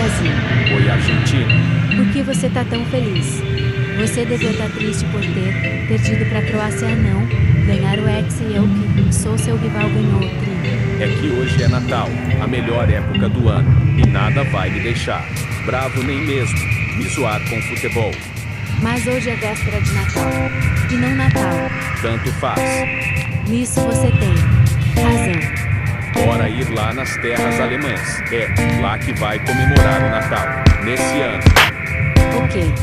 Brasil. Oi, Argentina. Por que você tá tão feliz? Você devia estar triste por ter perdido pra Croácia, não. Ganhar o Hexa e eu, que sou seu rival, ganhou o tri. É que hoje é Natal, a melhor época do ano, e nada vai me deixar bravo nem mesmo me zoar com futebol. Mas hoje é véspera de Natal. E não Natal. Tanto faz. Nisso você tem razão. Bora ir lá nas terras alemãs. É lá que vai comemorar o Natal, nesse ano. Ok.